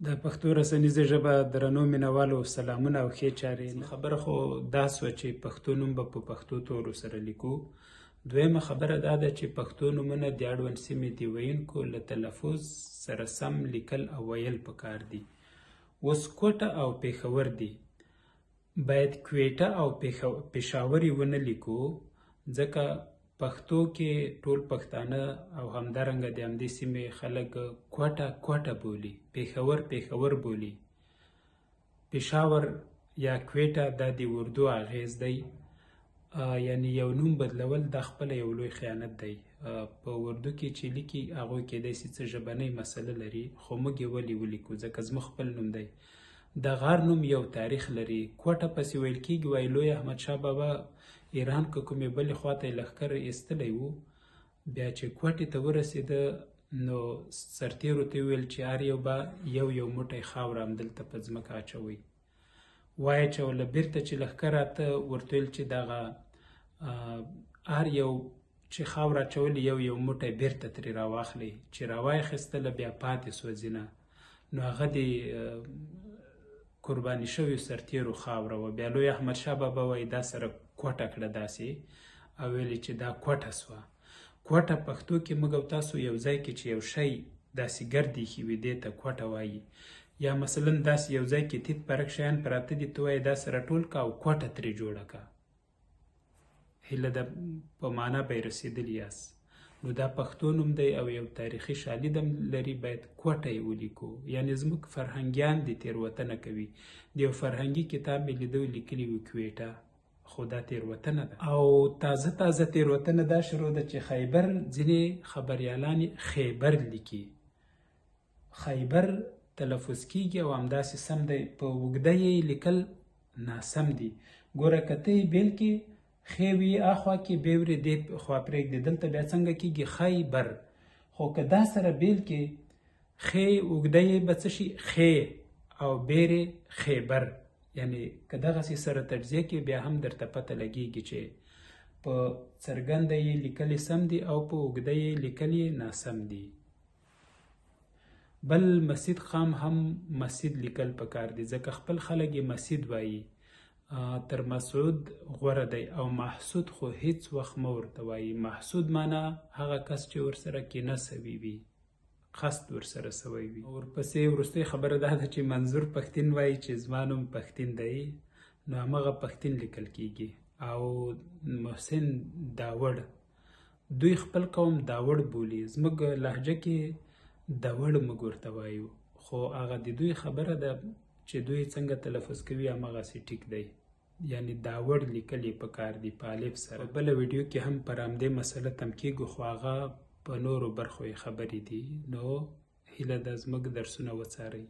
د پښتو رسنیزه ژبه درنو مینوالو سلامونه او ښې چارې. خبره خو دا سوه چې پښتو نوم به په پښتو تورو سره لیکو. دویمه خبره دا ده چې پښتو نومونه د اړوند سیمې د ویونکو له تلفظ سره سم لیکل او ویل پکار دي. اوس کوټه او پېښور دي، باید کویټه او پېښور یې ونه لیکو، ځکه پښتو کې ټول پښتانه او همدارنګه د همدې سیمې خلک کوټه کوټه بولي، پېښور بولي. پېښور یا کویټه دا د اردو اغیز دی، یعنی یو نوم بدلول دا خپله یو لوی خیانت دی. په اردو کې چې لیکي هغوی کیدای شي څه ژبنۍ مسله لري، خو موږ یې ولې ولیکو ځکه زموږ خپل نوم دی. د غار نوم یو تاریخ لري. کوټه پسې ویل کېږي وایي لوی احمدشاه بابا ایران که کومې بلې خواته یې لښکر ایستلی و، بیا چې کوټې ته ورسېده نو سرتېرو ته ویل چې هر یو به یو موټی خاوره همدلته په ځمکه اچوئ. واچوله، بیرته چې لښکر راته ورته ویل چې دغه هر یو چې خاوره اچولې یو موټی بیرته ترې راواخلئ. چې راواخیستله بیا پاتې سوه ځینه، نو هغه د قرباني شویو سرتېرو خاوره وه. بیا لوی احمدشاه بابا وایي دا سره کوټه کړه داسې، او ویلې چې دا کوټه سوه. کوټه پښتو کې موږ او تاسو یو ځای کې چې یو شی داسې ګرد ایښي وي دې ته کوټه وایي، یا مثلا داسې یو ځای کې تیت پرک شیان پراته دي، ته وایې دا سره ټول که او کوټه ترې جوړه که. هیله ده په معنا به یې رسېدلي یاست. نو دا پښتو نوم دی او یو تاریخي شالید هم لري، باید کوټه یې ولیکو. یعنې زموږ فرهنګیان دي تېروتنه کوي. د یو فرهنګي کتاب مې لیده لیکلي وي کویټه، خو دا تېروتنه ده. او تازه تېروتنه دا شروع ده چې خیبر ځینې خبریالان خیبر لیکي. خیبر تلفظ کېږي او همداسې سم دی، په اوږده یې لیکل ناسم دي. ګوره که ته یې بیل کې خې وي اخوا کې بې ورې دې خوا پرېږدې، دلته بیا څنګه کېږي خیبر. خو که دا سره بیل کې خې اوږده یې به څه شي خې او بیرې خیبر، یعنی که دغسې سره تجزیه کې بیا هم درته پته لګېږي چې په څرګنده یې لیکلې سم دي او په اوږده یې لیکلې ناسم دي. بل مسجد خام هم مسجد لیکل پکار دي، ځکه خپل خلک یې مسجد وایي. تر مسعود غوره دی. او محسود خو هیڅ وخت مه ورته وایي. محسود معنا هغه کس چې ورسره کینه سوي وي، قصد ورسره سوی وي. ورپسې وروستۍ خبره دا ده چې منظور پښتین وایي چې زما نوم پښتین دی، نو همغه پښتین لیکل کېږي. او محسن داوړ، دوی خپل قوم داوړ بولي، زموږ لهجه کې داوړ موږ ورته وایو، خو هغه د دوی خبره ده چې دوی څنګه تلفظ کوي همغسې ټیک دی. یعنی داوړ لیکل یې پکار دي په الف سره. بله ویډیو کې هم پر همدې مسله تم کېږو، خو هغه په نورو برخو یې خبرې دي. نو هیله ده زموږ درسونه وڅارئ.